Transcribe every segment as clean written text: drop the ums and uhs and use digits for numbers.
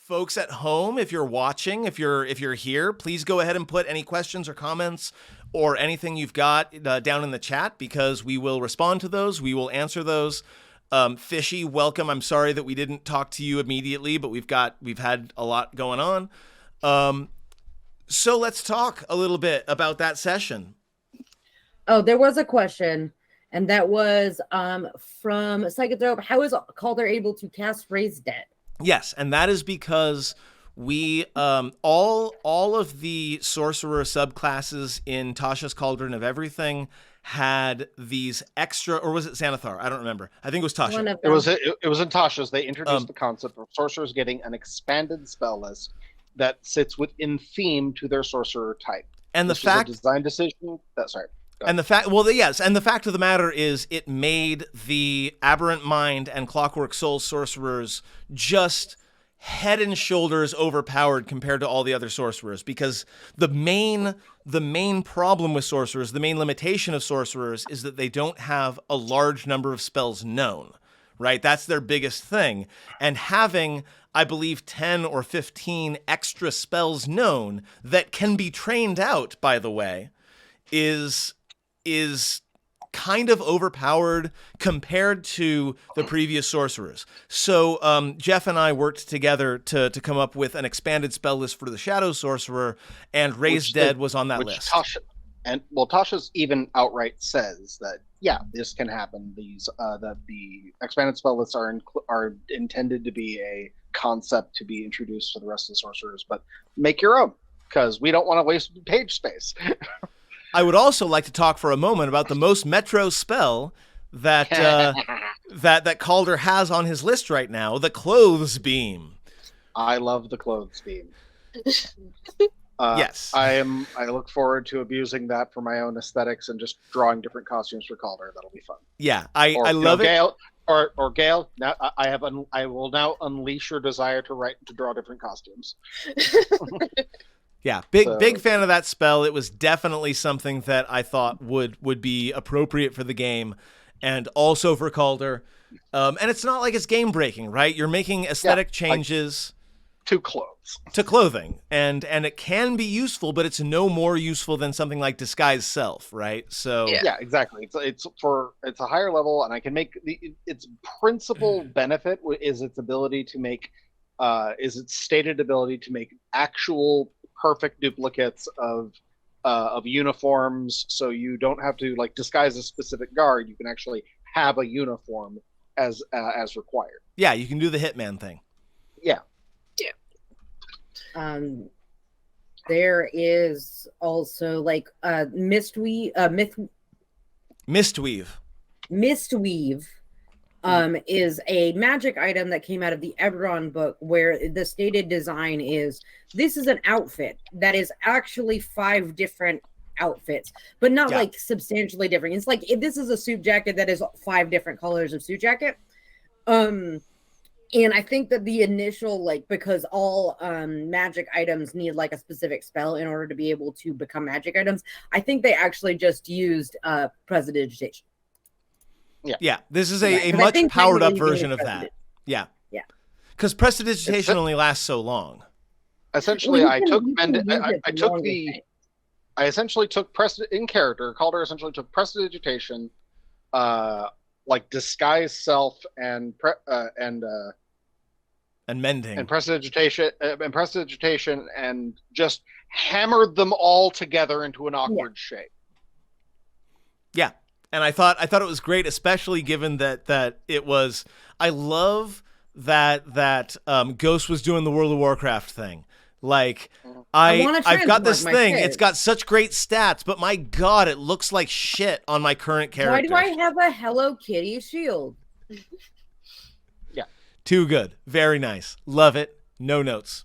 Folks at home, if you're watching, if you're here, please go ahead and put any questions or comments or anything you've got down in the chat, because we will respond to those. We will answer those. Fishy, welcome. I'm sorry that we didn't talk to you immediately, but we've had a lot going on. So let's talk a little bit about that session. Oh, there was a question, and that was from Psychotrope. How is Calder able to cast Raise Dead? Yes, and that is because we all of the sorcerer subclasses in Tasha's Cauldron of Everything had these extra, or was it Xanathar? I don't remember. I think it was Tasha. It was in Tasha's. They introduced the concept of sorcerers getting an expanded spell list that sits within theme to their sorcerer type. And the fact, is a design decision. And the fact, well, yes, and the fact of the matter is, it made the Aberrant Mind and Clockwork Soul sorcerers just head and shoulders overpowered compared to all the other sorcerers, because the main problem with sorcerers, the main limitation of sorcerers, is that they don't have a large number of spells known, right? That's their biggest thing. And having, I believe, 10 or 15 extra spells known that can be trained out, by the way, is kind of overpowered compared to the previous sorcerers. So Jeff and I worked together to come up with an expanded spell list for the Shadow Sorcerer, and Raise Dead was on that list. Tasha's even outright says that, yeah, this can happen. That the expanded spell lists are intended to be a concept to be introduced to the rest of the sorcerers, but make your own, because we don't want to waste page space. I would also like to talk for a moment about the most Metro spell that that Calder has on his list right now, the Clothes Beam. I love the Clothes Beam. Yes. I look forward to abusing that for my own aesthetics and just drawing different costumes for Calder. That'll be fun. Yeah, I love it. Gale, or Gale, now I will now unleash your desire to draw different costumes. Yeah, big fan of that spell. It was definitely something that I thought would be appropriate for the game, and also for Calder. And it's not like it's game breaking, right? You're making aesthetic changes to clothes, to clothing, and it can be useful, but it's no more useful than something like Disguise Self, right? So yeah, exactly. It's a higher level, and I can make its principal benefit is its ability to make is its stated ability to make actual perfect duplicates of uniforms, so you don't have to disguise a specific guard. You can actually have a uniform as required. Yeah, you can do the Hitman thing. Yeah. There is also Mistweave. Is a magic item that came out of the Eberron book, where the stated design is, this is an outfit that is actually 5 different outfits, but not substantially different. It's like, if this is a suit jacket that is 5 different colors of suit jacket. And I think that the initial, because all magic items need a specific spell in order to be able to become magic items, I think they actually just used Prestidigitation. Yeah, this is a much powered up version of that. Yeah. Because Prestidigitation only lasts so long. Essentially, I essentially took in character. Calder essentially took Prestidigitation, Disguise Self, and Mending and Prestidigitation and just hammered them all together into an awkward shape. Yeah. And I thought it was great, especially given that it was. I love that Ghost was doing the World of Warcraft thing. I've got this thing. It's got such great stats, but my God, it looks like shit on my current character. Why do I have a Hello Kitty shield? Yeah, too good. Very nice. Love it. No notes.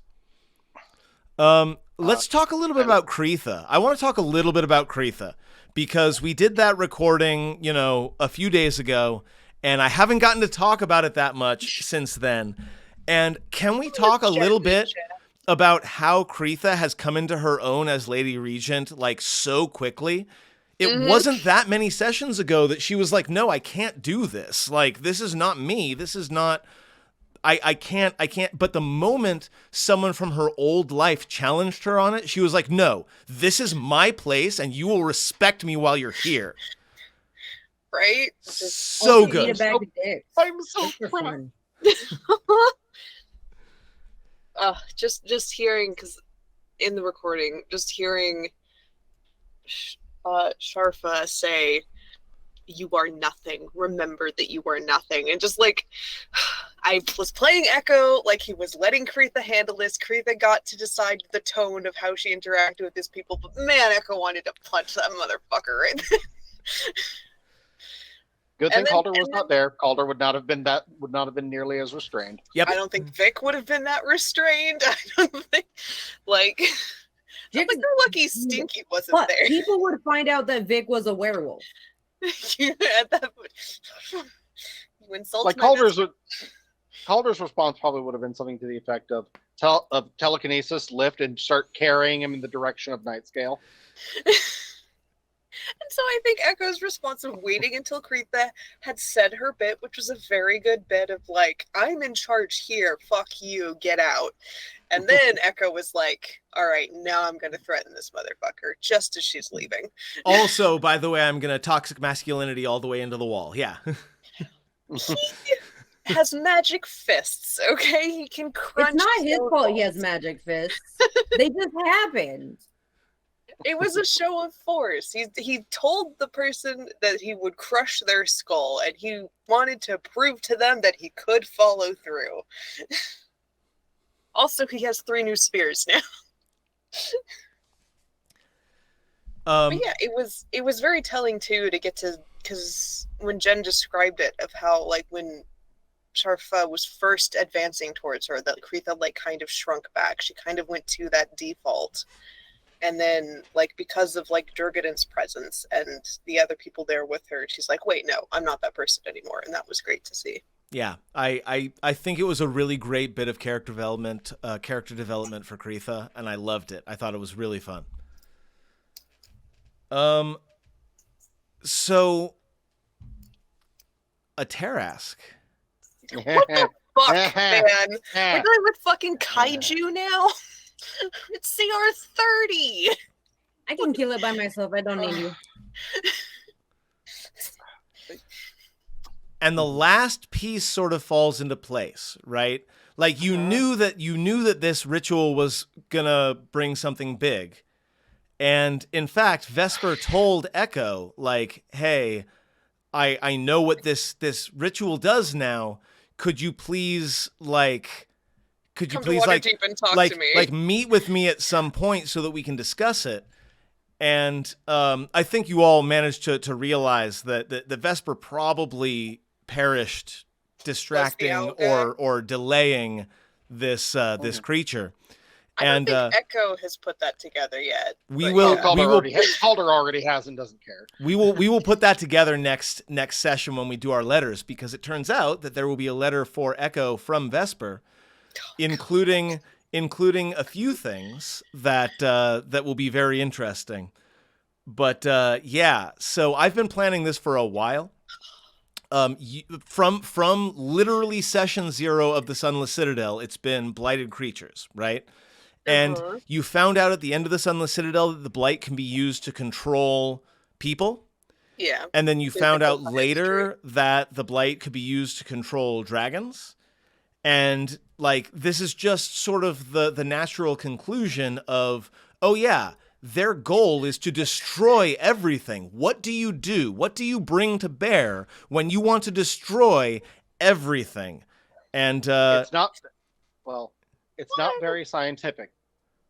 Let's talk a little bit about Kreetha. I want to talk a little bit about Kreetha, because we did that recording, a few days ago, and I haven't gotten to talk about it that much since then. And can we talk a little bit about how Kreetha has come into her own as Lady Regent, so quickly? It wasn't that many sessions ago that she was like, no, I can't do this. This is not me. This is not... I can't. But the moment someone from her old life challenged her on it, she was like, no, this is my place and you will respect me while you're here. Right? So Also, eat a good. bag of dicks. I'm so Just for proud. fun. Just hearing, because in the recording, just hearing Sharfa say, "You are nothing. Remember that you are nothing." And just like, I was playing Echo, like he was letting Kretha handle this. Kretha got to decide the tone of how she interacted with his people, but man, Echo wanted to punch that motherfucker right there. Good thing And then- Calder was and not there. Calder would not have been nearly as restrained. Yep. I don't think Vic would have been that restrained. I don't think, like, I'm like, you're lucky Stinky wasn't But there. people would find out that Vic was a werewolf. At that point, you insult Like my best Calder's response probably would have been something to the effect of telekinesis, lift, and start carrying him in the direction of Nightscale. And so I think Echo's response of waiting until Kretha had said her bit, which was a very good bit of like, I'm in charge here, fuck you, get out. And then Echo was like, all right, now I'm going to threaten this motherfucker just as she's leaving. Also, by the way, I'm going to toxic masculinity all the way into the wall. Yeah. He has magic fists, okay? He can crunch. It's not his stone fault he balls. has magic fists. They just happened. It was a show of force. He told the person that he would crush their skull, and he wanted to prove to them that he could follow through. Also, he has 3 new spears now. But yeah, it was very telling too to get to, because when Jen described it of how like when Sharfa was first advancing towards her, that Kretha like kind of shrunk back. She kind of went to that default. And then, like, because of, like, Durgaden's presence and the other people there with her, she's like, wait, no, I'm not that person anymore. And that was great to see. Yeah, I think it was a really great bit of character development for Kretha, and I loved it. I thought it was really fun. So, a Tarask. What the fuck, man? We're dealing with fucking kaiju now? It's CR30! I can kill it by myself. I don't need you. And the last piece sort of falls into place, right? Like you knew that this ritual was gonna bring something big. And in fact, Vesper told Echo, like, hey, I know what this ritual does now. Could you please Come to Waterdeep and talk to me. like meet with me at some point so that we can discuss it? And I think you all managed to realize that the Vesper probably perished distracting or delaying this creature. I don't think Echo has put that together yet. Calder already has and doesn't care. We will put that together next session when we do our letters, because it turns out that there will be a letter for Echo from Vesper, including a few things that will be very interesting. But yeah, so I've been planning this for a while. From literally session 0 of the Sunless Citadel, it's been blighted creatures, right? And you found out at the end of the Sunless Citadel that the blight can be used to control people. Yeah. And then you found out later that the blight could be used to control dragons. And like this is just sort of the natural conclusion of, oh yeah, their goal is to destroy everything. What do you do? What do you bring to bear when you want to destroy everything? And it's not very scientific,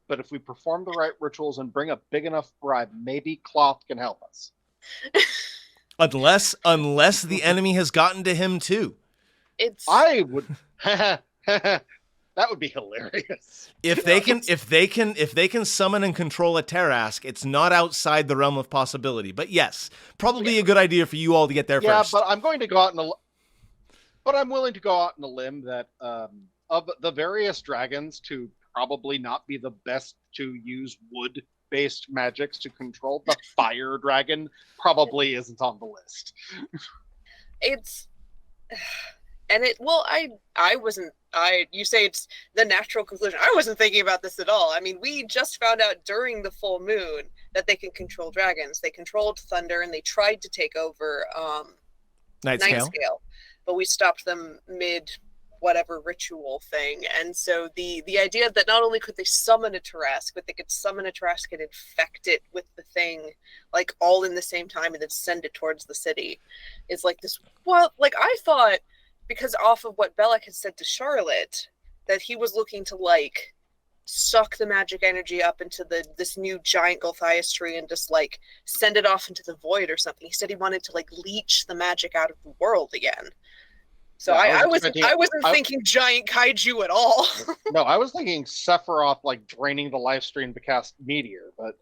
but if we perform the right rituals and bring a big enough bribe, maybe cloth can help us. Unless the enemy has gotten to him too. I would that would be hilarious. If they can summon and control a Tarask, it's not outside the realm of possibility. But yes, probably a good idea for you all to get there first. Yeah, but I'm willing to go out on a limb that of the various dragons to probably not be the best to use wood-based magics to control, the fire dragon probably isn't on the list. I wasn't You say it's the natural conclusion. I wasn't thinking about this at all. I mean, we just found out during the full moon that they can control dragons. They controlled thunder, and they tried to take over Night Scale. but we stopped them mid whatever ritual thing. And so the idea that not only could they summon a Tarrasque, but they could summon a Tarrasque and infect it with the thing, like all in the same time, and then send it towards the city, is like this. Well, like I thought, because off of what Belloc had said to Charlotte, that he was looking to like suck the magic energy up into this new giant Gulthias tree and just like send it off into the void or something. He said he wanted to like leech the magic out of the world again. So yeah, I wasn't thinking giant kaiju at all. No, I was thinking Sephiroth like draining the life stream to cast Meteor, but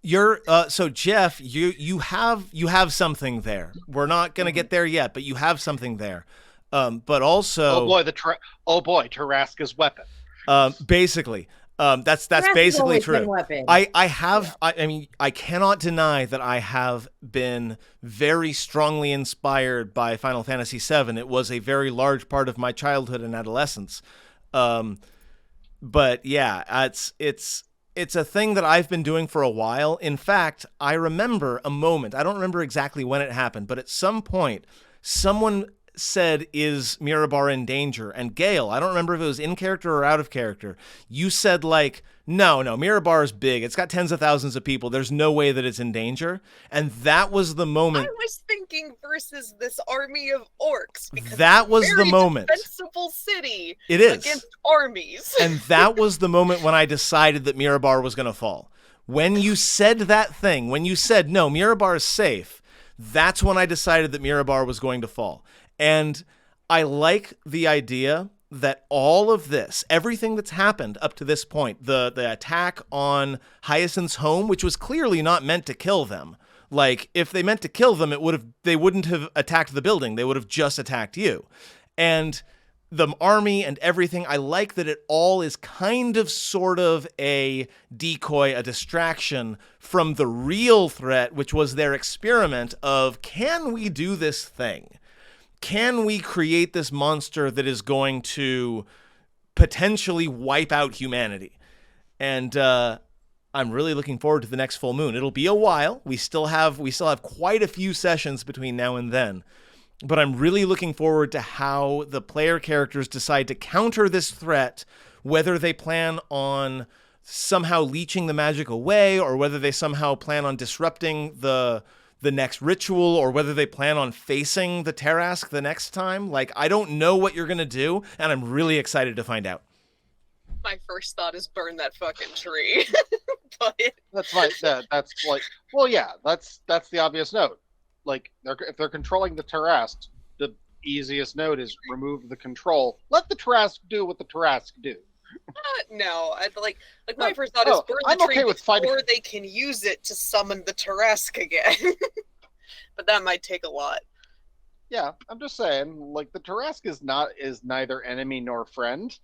you're so Jeff, you have something there. We're not gonna get there yet, but you have something there. But also, oh boy, Tarrasque's weapon. Basically, that's basically true. I mean, I cannot deny that I have been very strongly inspired by Final Fantasy VII. It was a very large part of my childhood and adolescence. But yeah, it's a thing that I've been doing for a while. In fact, I remember a moment. I don't remember exactly when it happened, but at some point, someone said, "Is Mirabar in danger?" And Gale, I don't remember if it was in character or out of character, you said like, no, Mirabar is big. It's got tens of thousands of people. There's no way that it's in danger. And that was the moment. I was thinking versus this army of orcs. Because that was the moment. Defensible city. It is. Against armies. And that was the moment when I decided that Mirabar was going to fall. When you said that thing, when you said, no, Mirabar is safe, that's when I decided that Mirabar was going to fall. And I like the idea that all of this, everything that's happened up to this point, the attack on Hyacinth's home, which was clearly not meant to kill them. Like, if they meant to kill them, they wouldn't have attacked the building. They would have just attacked you. And the army and everything, I like that it all is kind of sort of a decoy, a distraction from the real threat, which was their experiment of, can we do this thing? Can we create this monster that is going to potentially wipe out humanity? And I'm really looking forward to the next full moon. It'll be a while. We still have quite a few sessions between now and then. But I'm really looking forward to how the player characters decide to counter this threat, whether they plan on somehow leeching the magic away, or whether they somehow plan on disrupting the next ritual, or whether they plan on facing the Tarrasque the next time. Like, I don't know what you're going to do, and I'm really excited to find out. My first thought is burn that fucking tree. But that's like, well, yeah, that's the obvious note. Like, if they're controlling the Tarrasque, the easiest note is remove the control. Let the Tarrasque do what the Tarrasque do. No, my first thought is burn the tree before they can use it to summon the Tarrasque again. But that might take a lot. Yeah, I'm just saying, like, the Tarrasque is neither enemy nor friend.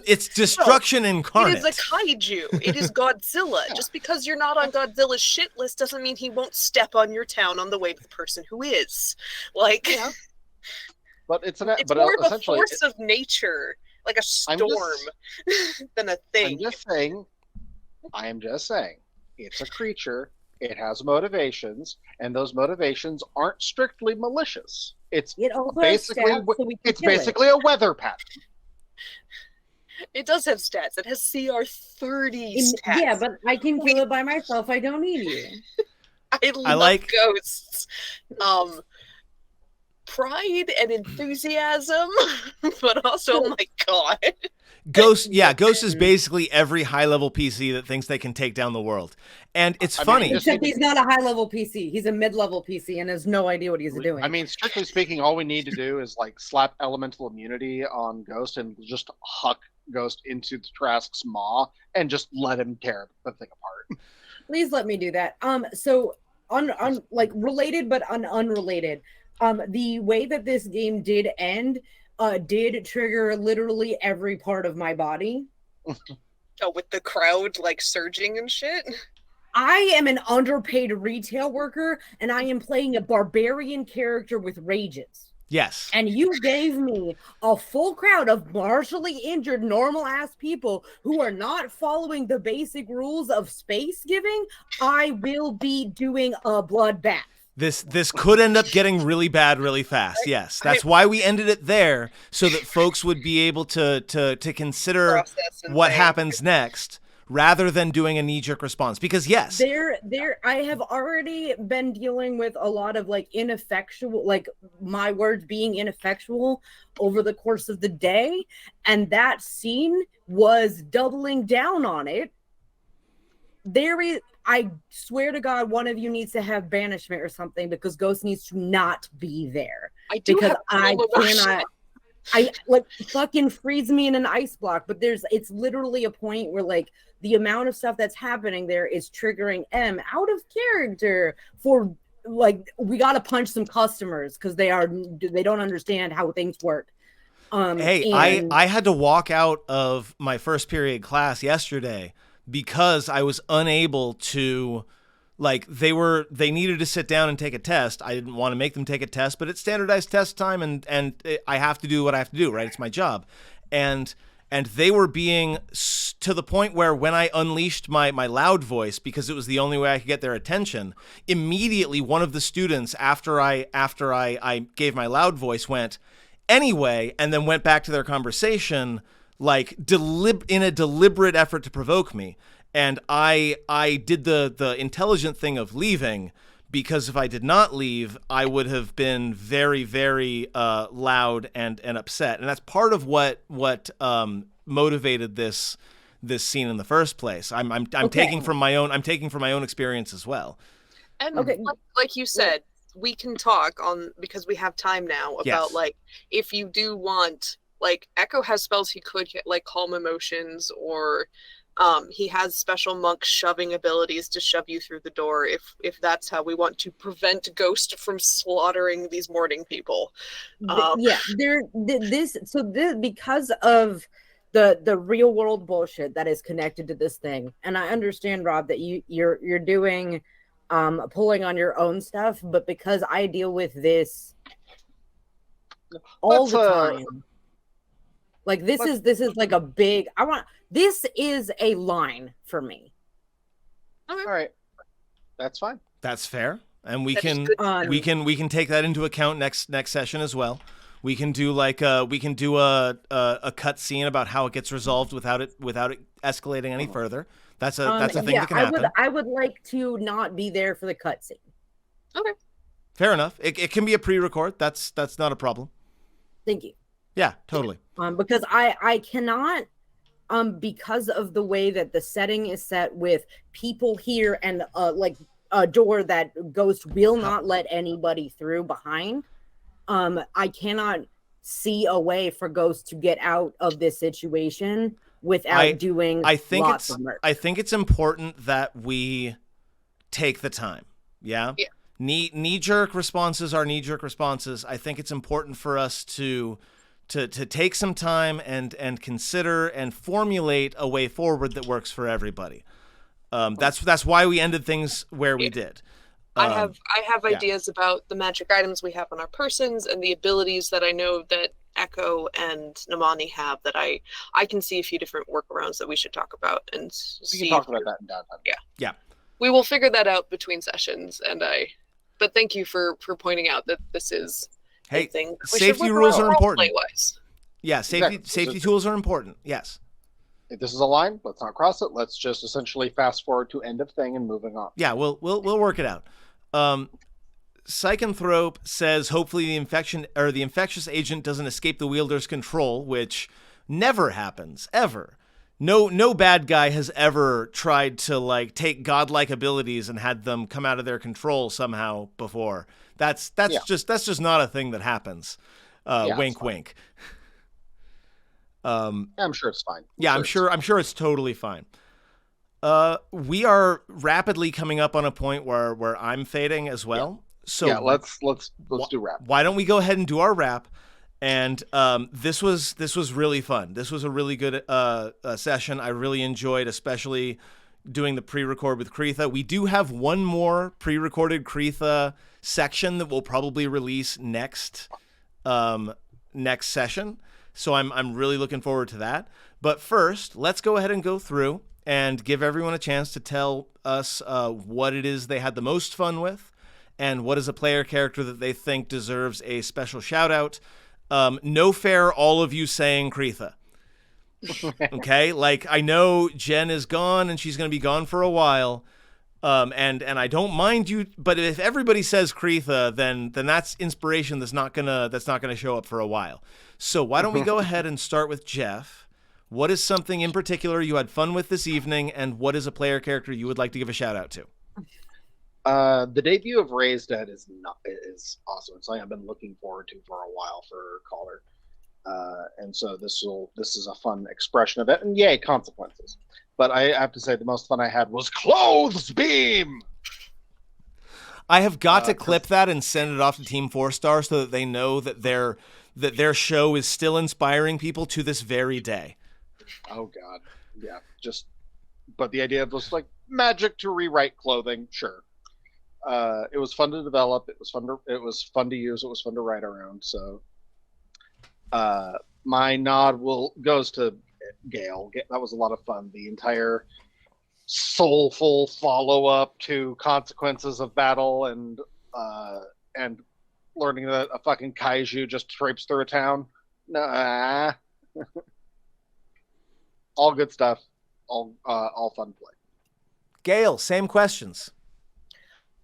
It's destruction incarnate. It is a kaiju. It is Godzilla. Yeah. Just because you're not on Godzilla's shit list doesn't mean he won't step on your town on the way to the person who is. Like, yeah. But it's more of a force of nature. Like a storm than a thing. I am just saying, it's a creature, it has motivations, and those motivations aren't strictly malicious. It's basically a weather pattern. It does have stats. It has CR 30 stats. Yeah, but I can kill it by myself. I don't need you. I like ghosts. Pride and enthusiasm, but also, oh my god. Ghost is basically every high-level PC that thinks they can take down the world. And it's funny. Except he's not a high-level PC. He's a mid-level PC and has no idea what he's doing. I mean, strictly speaking, all we need to do is, like, slap elemental immunity on Ghost and just huck Ghost into the Tarrasque's maw and just let him tear the thing apart. Please let me do that. So, related but unrelated. The way that this game did end did trigger literally every part of my body. Oh, with the crowd like surging and shit? I am an underpaid retail worker and I am playing a barbarian character with rages. Yes. And you gave me a full crowd of martially injured, normal ass people who are not following the basic rules of space giving. I will be doing a bloodbath. This could end up getting really bad really fast. Yes, that's why we ended it there, so that folks would be able to consider what happens next, rather than doing a knee-jerk response. Because yes, I have already been dealing with a lot of like ineffectual, like my words being ineffectual over the course of the day, and that scene was doubling down on it. I swear to God, one of you needs to have banishment or something, because Ghost needs to not be there. I like fucking freeze me in an ice block. But it's literally a point where like the amount of stuff that's happening there is triggering M out of character for like, we got to punch some customers because they don't understand how things work. I had to walk out of my first period class yesterday because I was unable to, like, they needed to sit down and take a test. I didn't want to make them take a test, but it's standardized test time, and I have to do what I have to do, right? It's my job. And they were being to the point where when I unleashed my loud voice, because it was the only way I could get their attention, immediately one of the students, after I gave my loud voice, went, "Anyway," and then went back to their conversation, like in a deliberate effort to provoke me. And I did the intelligent thing of leaving, because if I did not leave, I would have been very, very loud and upset. And that's part of what motivated this scene in the first place. I'm taking from my own experience as well. And like you said, we can talk on, because we have time now, about like, if you do want, like, Echo has spells he could get, like calm emotions, or he has special monk shoving abilities to shove you through the door if that's how we want to prevent Ghost from slaughtering these morning people. Because of the real world bullshit that is connected to this thing, and I understand, Rob, that you're doing pulling on your own stuff, but because I deal with this all the time. Like this is like a big, this is a line for me. All right. That's fine. That's fair. And we can take that into account next session as well. We can do a cut scene about how it gets resolved without it escalating any further. That's a thing that can happen. I would like to not be there for the cut scene. Okay. Fair enough. It can be a pre-record. That's not a problem. Thank you. Yeah, totally. Because I cannot, because of the way that the setting is set with people here and like a door that Ghost will not let anybody through behind. I cannot see a way for Ghost to get out of this situation without doing lots of murder. I think it's important that we take the time. Yeah. Knee-jerk responses are knee-jerk responses. I think it's important for us to take some time and consider and formulate a way forward that works for everybody. That's why we ended things where we did. I have ideas about the magic items we have on our persons and the abilities that I know that Echo and Namani have, that I can see a few different workarounds that we should talk about and see. We can talk about that in downtime. Yeah. We will figure that out between sessions, but thank you for pointing out that this is thing. Safety rules are important. Yeah, Exactly. Safety tools are important. Yes. If this is a line, let's not cross it. Let's just essentially fast forward to end of thing and moving on. Yeah, we'll work it out. Psychonthrope says hopefully the infectious agent doesn't escape the wielder's control, which never happens, ever. No bad guy has ever tried to like take godlike abilities and had them come out of their control somehow before. That's just not a thing that happens. Wink, wink. I'm sure it's fine. I'm sure it's totally fine. We are rapidly coming up on a point where I'm fading as well. So let's do wrap. Why don't we go ahead and do our wrap? And this was really fun. This was a really good session. I really enjoyed, especially doing the pre-record with Kreetha. We do have one more pre-recorded Kreetha section that we'll probably release next next session. So I'm really looking forward to that. But first, let's go ahead and go through and give everyone a chance to tell us what it is they had the most fun with, and what is a player character that they think deserves a special shout out. No fair, all of you saying Kreetha. Okay, like I know Jen is gone and she's going to be gone for a while. And I don't mind you, but if everybody says Kreetha, then that's inspiration that's not gonna show up for a while. So why don't we go ahead and start with Jeff? What is something in particular you had fun with this evening, and what is a player character you would like to give a shout out to? The debut of Raised Dead is awesome. It's something I've been looking forward to for a while for Caller, and so this is a fun expression of it. And yay, consequences! But I have to say the most fun I had was Clothes Beam. I have got to clip that and send it off to Team 4-Star so that they know that their show is still inspiring people to this very day. Oh God, yeah. But the idea of just like magic to rewrite clothing, sure. It was fun to develop. It was fun to use. It was fun to write around. So, my nod goes to Gale. That was a lot of fun. The entire soulful follow-up to Consequences of Battle and learning that a fucking kaiju just traipsed through a town. Nah. All good stuff. All fun play. Gale, same questions.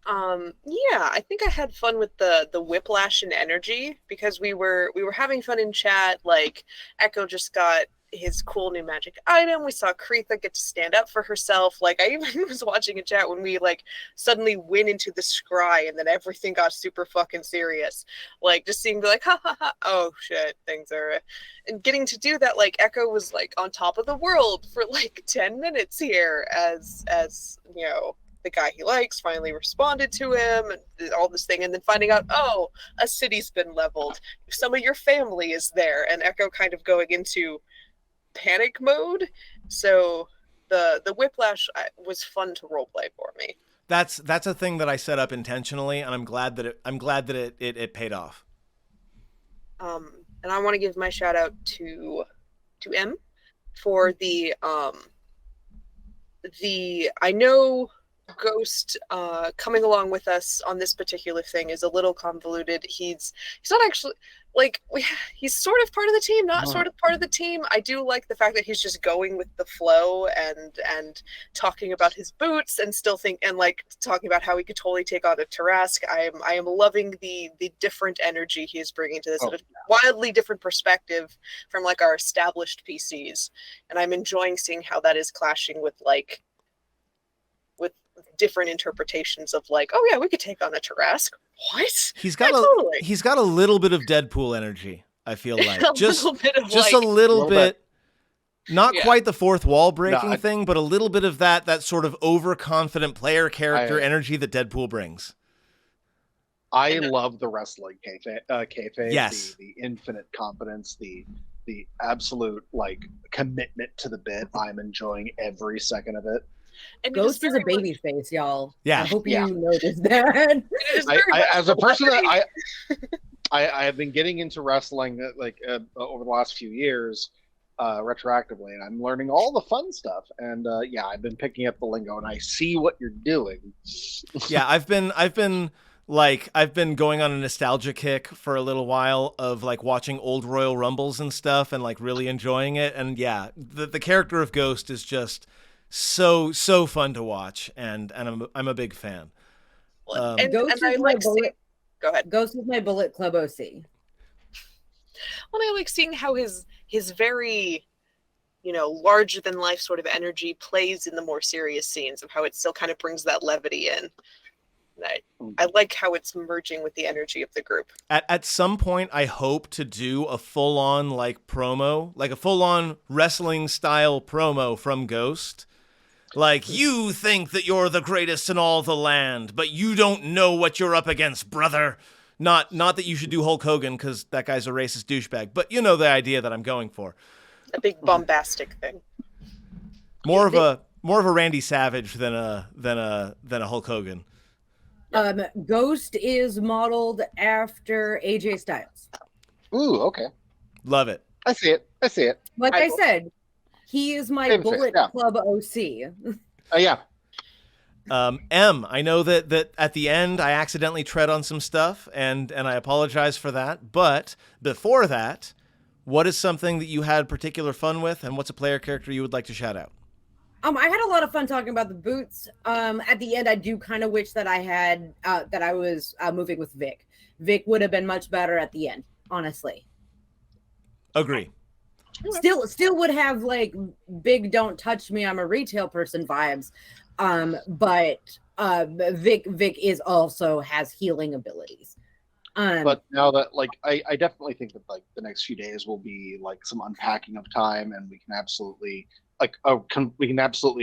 Yeah, I think I had fun with the whiplash and energy, because we were having fun in chat. Like Echo just got his cool new magic item. We saw Kreetha get to stand up for herself. Like I even was watching a chat when we like suddenly went into the scry and then everything got super fucking serious. Like just seeing like ha ha ha, oh shit, things are, and getting to do that. Like Echo was like on top of the world for like 10 minutes here as you know, the guy he likes finally responded to him and all this thing, and then finding out, oh, a city's been leveled, some of your family is there, and Echo kind of going into panic mode. So the whiplash was fun to roleplay for me. That's a thing that I set up intentionally, and I'm glad that it paid off. And I want to give my shout out to M for the I know Ghost coming along with us on this particular thing is a little convoluted. He's not actually like he's sort of part of the team, not sort of part of the team. I do like the fact that he's just going with the flow and talking about his boots and still like talking about how he could totally take on a Tarask. I am loving the different energy he is bringing to this, wildly different perspective from like our established PCs, and I'm enjoying seeing how that is clashing with different interpretations of like, oh yeah, we could take on a Tarask. What? He's got a little bit of Deadpool energy, I feel like. just a little bit. Not quite the fourth wall breaking thing, but a little bit of that sort of overconfident player character energy that Deadpool brings. I love the wrestling kayfabe, yes. the infinite confidence, the absolute like commitment to the bit. I'm enjoying every second of it. And Ghost is a baby face, y'all. Yeah. I hope you noticed that. As a person that I have been getting into wrestling over the last few years, retroactively, and I'm learning all the fun stuff. And I've been picking up the lingo, and I see what you're doing. Yeah, I've been going on a nostalgia kick for a little while of like watching old Royal Rumbles and stuff, and like really enjoying it. And yeah, the character of Ghost is just so fun to watch, and I'm a big fan. Go ahead. Ghost is my Bullet Club OC. Well, I like seeing how his very, larger than life sort of energy plays in the more serious scenes, of how it still kind of brings that levity in. I like how it's merging with the energy of the group. At some point, I hope to do a full-on promo, like a full-on wrestling style promo from Ghost. Like, you think that you're the greatest in all the land, but you don't know what you're up against, brother. Not that you should do Hulk Hogan, because that guy's a racist douchebag, but you know the idea that I'm going for. A big bombastic thing. More of a Randy Savage than a Hulk Hogan. Ghost is modeled after AJ Styles. Ooh, okay. Love it. I see it. Like I said, he is my Bullet Club OC. Yeah. M, I know that at the end I accidentally tread on some stuff, and I apologize for that. But before that, what is something that you had particular fun with, and what's a player character you would like to shout out? I had a lot of fun talking about the boots. At the end, I do kind of wish that I was moving with Vic. Vic would have been much better at the end, honestly. Agree. Still would have like big "don't touch me, I'm a retail person" vibes. But Vic is also has healing abilities. But now that I definitely think that like the next few days will be like some unpacking of time, and we can absolutely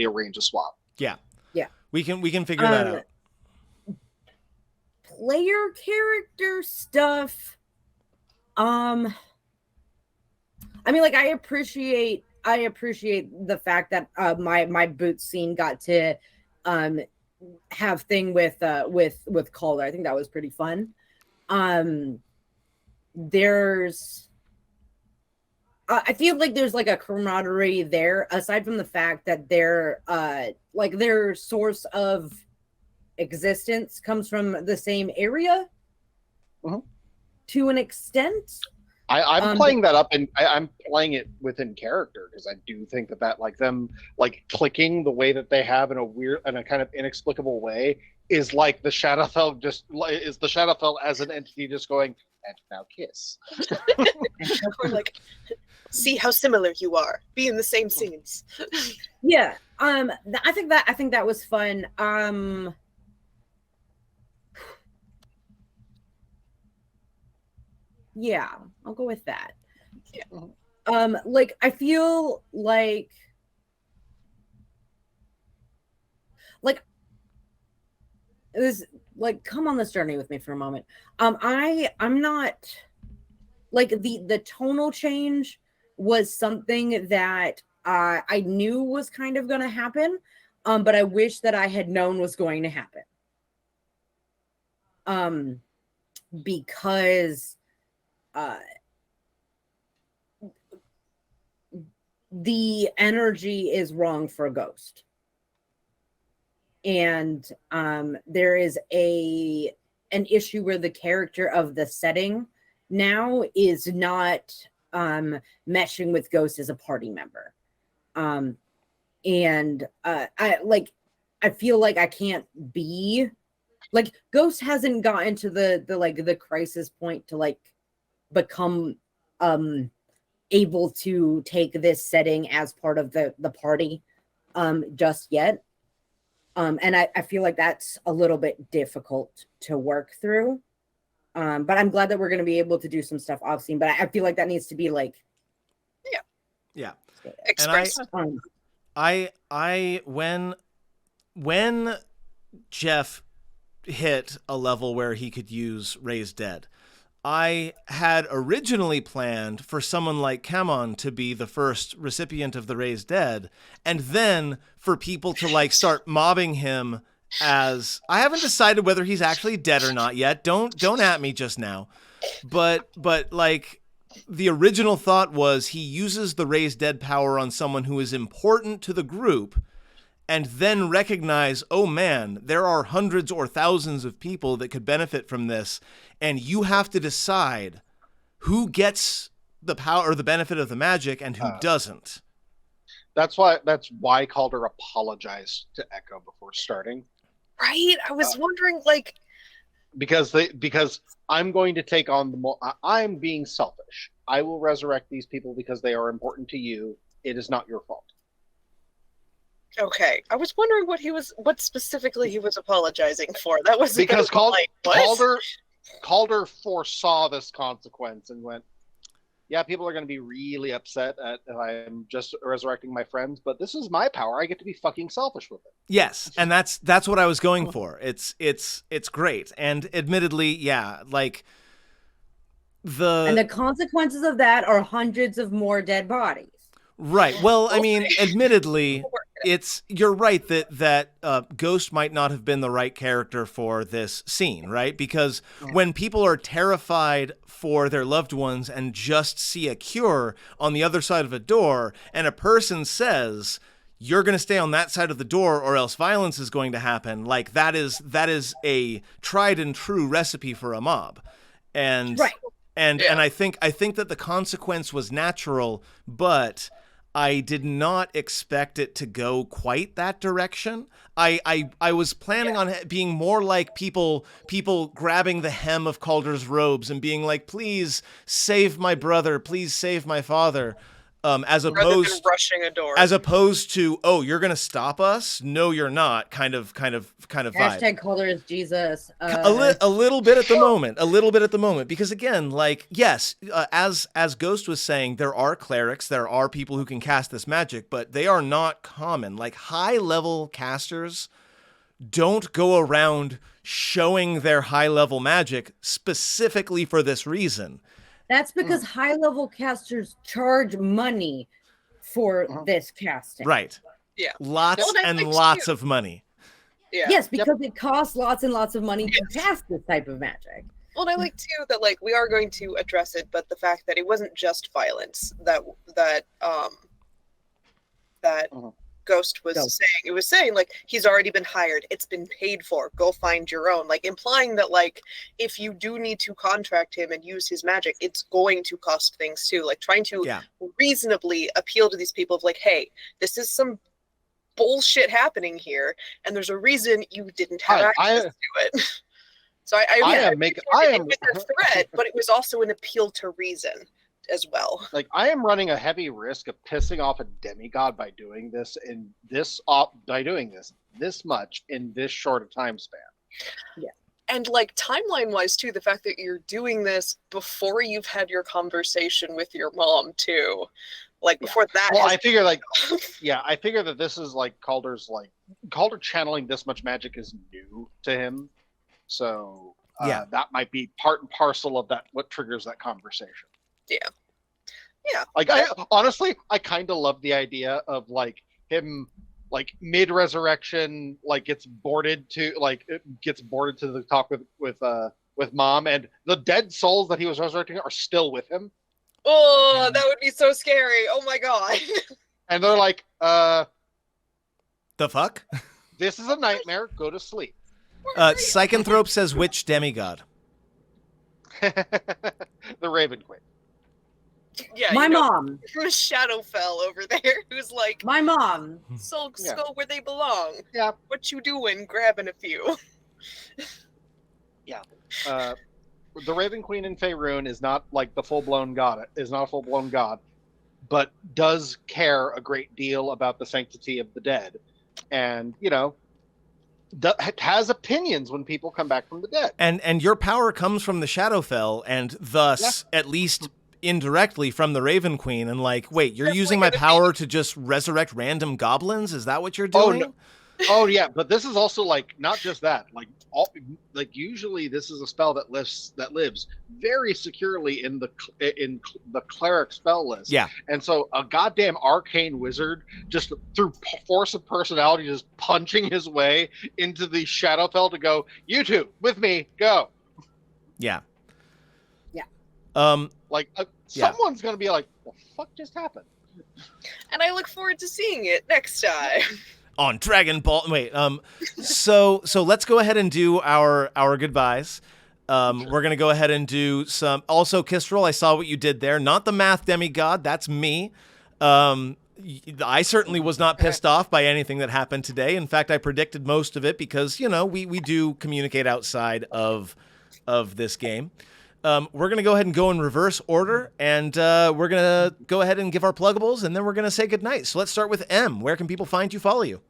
arrange a swap. Yeah. We can figure that out. Player character stuff. I mean, like I appreciate the fact that my boots scene got to have thing with Calder. I think that was pretty fun. I feel like there's like a camaraderie there, aside from the fact that their source of existence comes from the same area to an extent. I'm playing that up, and I'm playing it within character because I do think that like them like clicking the way that they have in a kind of inexplicable way is like the Shadowfell as an entity just going, and now kiss. Or like, see how similar you are. Be in the same scenes. Yeah. I think that was fun. Yeah, I'll go with that. Yeah. Like I feel like this, like, come on this journey with me for a moment. I'm not like the tonal change was something that I knew was kind of going to happen, but I wish that I had known was going to happen. Because the energy is wrong for Ghost. And there is an issue where the character of the setting now is not meshing with Ghost as a party member. And I feel like I can't be like Ghost hasn't gotten to the crisis point to like become able to take this setting as part of the party just yet. And I feel like that's a little bit difficult to work through. But I'm glad that we're going to be able to do some stuff off scene. But I feel like that needs to be like, yeah, express. And I when Jeff hit a level where he could use Raise Dead, I had originally planned for someone like Kamon to be the first recipient of the Raise Dead, and then for people to like start mobbing him as I haven't decided whether he's actually dead or not yet. Don't at me just now. But like the original thought was he uses the Raise Dead power on someone who is important to the group, and then recognize, oh man, there are hundreds or thousands of people that could benefit from this, and you have to decide who gets the power or the benefit of the magic and who doesn't. That's why Calder apologized to Echo before starting. Right? I was wondering, like, because I'm going to take on I'm being selfish. I will resurrect these people because they are important to you. It is not your fault. Okay, I was wondering what specifically he was apologizing for. That was because Calder foresaw this consequence and went, yeah, people are going to be really upset at if I'm just resurrecting my friends, but this is my power. I get to be fucking selfish with it. Yes, and that's what I was going for. It's great, and admittedly, yeah, like the consequences of that are hundreds of more dead bodies. Right. Well, I mean, admittedly, you're right that Ghost might not have been the right character for this scene, right? Because when people are terrified for their loved ones and just see a cure on the other side of a door, and a person says, you're going to stay on that side of the door or else violence is going to happen, like that is a tried and true recipe for a mob. And Right. and I think that the consequence was natural, but I did not expect it to go quite that direction. I was planning on it being more like people grabbing the hem of Calder's robes and being like, please save my brother, please save my father. As Rather than rushing a door. as opposed to, oh, you're gonna stop us? No, you're not. Kind of vibe. Hashtag Calder is Jesus. A little bit at the moment, because again, like, yes, as Ghost was saying, there are clerics, there are people who can cast this magic, but they are not common. Like, high level casters don't go around showing their high level magic specifically for this reason. That's because high-level casters charge money for this casting. Right. Yeah. Lots and lots of money. Yeah. Yes, because it costs lots and lots of money to cast this type of magic. Well, and I like too that like we are going to address it, but the fact that it wasn't just violence that Ghost was saying. It was saying like he's already been hired, it's been paid for, go find your own. Like implying that like if you do need to contract him and use his magic, it's going to cost things too. Like trying to reasonably appeal to these people of like, hey, this is some bullshit happening here, and there's a reason you didn't have access to it. So I am with their threat, but it was also an appeal to reason as well. Like, I am running a heavy risk of pissing off a demigod by doing this this much in this short a time span. Yeah. And like timeline wise too, the fact that you're doing this before you've had your conversation with your mom too. Like before that. Well, I figure that this is like Calder channeling this much magic is new to him. So that might be part and parcel of that, what triggers that conversation. Yeah. Like I kind of love the idea of like him like mid resurrection, like gets boarded to the talk with mom, and the dead souls that he was resurrecting are still with him. Oh, that would be so scary. Oh my god. And they're like, the fuck? This is a nightmare. Go to sleep. Psychonthrope says which demigod? The Raven Queen. Yeah, my mom. Shadowfell over there, who's like, my mom. So go where they belong. Yeah. What you doing? Grabbing a few. Yeah. The Raven Queen in Faerun is not like the full-blown god. Is not a full-blown god, but does care a great deal about the sanctity of the dead, and has opinions when people come back from the dead. And your power comes from the Shadowfell, and thus, at least indirectly, from the Raven Queen. And like, wait, you're using my power to just resurrect random goblins? Is that what you're doing? Oh, no. Oh yeah, but this is also like not just that. Like usually this is a spell that lives very securely in the cleric spell list. Yeah. And so a goddamn arcane wizard just through force of personality just punching his way into the Shadowfell to go, you two with me, go. Yeah. Yeah. Someone's gonna be like, what the fuck just happened? And I look forward to seeing it next time. On Dragon Ball. Wait, so let's go ahead and do our goodbyes. We're gonna go ahead and do some. Also, Kistrel, I saw what you did there. Not the math demigod. That's me. I certainly was not pissed off by anything that happened today. In fact, I predicted most of it because we do communicate outside of this game. We're going to go ahead and go in reverse order, and we're going to go ahead and give our pluggables, and then we're going to say goodnight. So let's start with M. Where can people find you, follow you?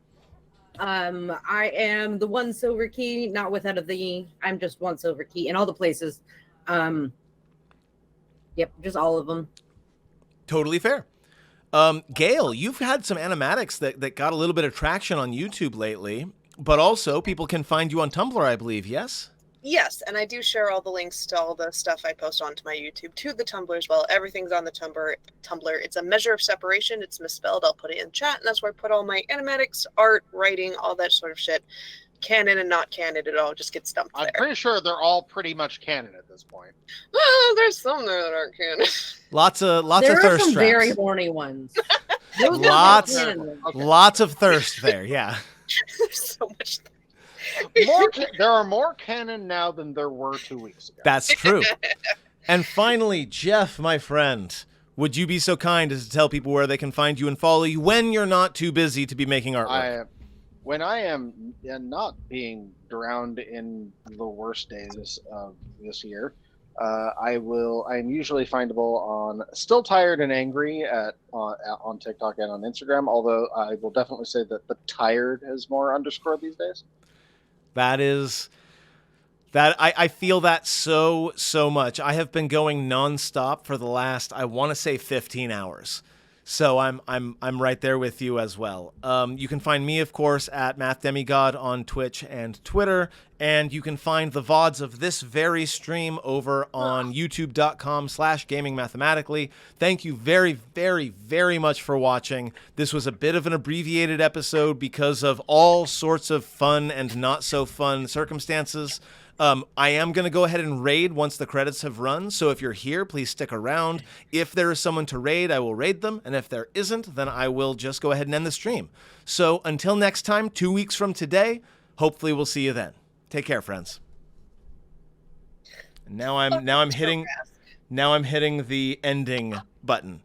I am the one silver key, not without a the. I'm just one silver key in all the places. Yep, just all of them. Totally fair. Gail, you've had some animatics that got a little bit of traction on YouTube lately, but also people can find you on Tumblr, I believe, yes? Yes, and I do share all the links to all the stuff I post onto my YouTube to the Tumblr as well. Everything's on the Tumblr. It's a measure of separation. It's misspelled. I'll put it in chat, and that's where I put all my animatics, art, writing, all that sort of shit. Canon and not canon, it all just gets dumped there. I'm pretty sure they're all pretty much canon at this point. Well, there's some there that aren't canon. Lots of There are thirst some traps. very horny ones. Lots of thirst there. Yeah. There's so much. There are more canon now than there were 2 weeks ago. That's true. And finally, Jeff, my friend, would you be so kind as to tell people where they can find you and follow you when you're not too busy to be making artwork? When I am not being drowned in the worst days of this year, I'm usually findable on Still Tired and Angry on TikTok and on Instagram. Although I will definitely say that the tired is more underscore these days. I feel that so much. I have been going nonstop for the last, I want to say 15 hours. So I'm right there with you as well. You can find me, of course, at Math Demigod on Twitch and Twitter, and you can find the VODs of this very stream over on youtube.com/gamingmathematically. Thank you very, very, very much for watching. This was a bit of an abbreviated episode because of all sorts of fun and not so fun circumstances. I am going to go ahead and raid once the credits have run, so if you're here, please stick around. If there is someone to raid, I will raid them, and if there isn't, then I will just go ahead and end the stream. So until next time, 2 weeks from today, hopefully we'll see you then. Take care, friends. And now I'm hitting the ending button.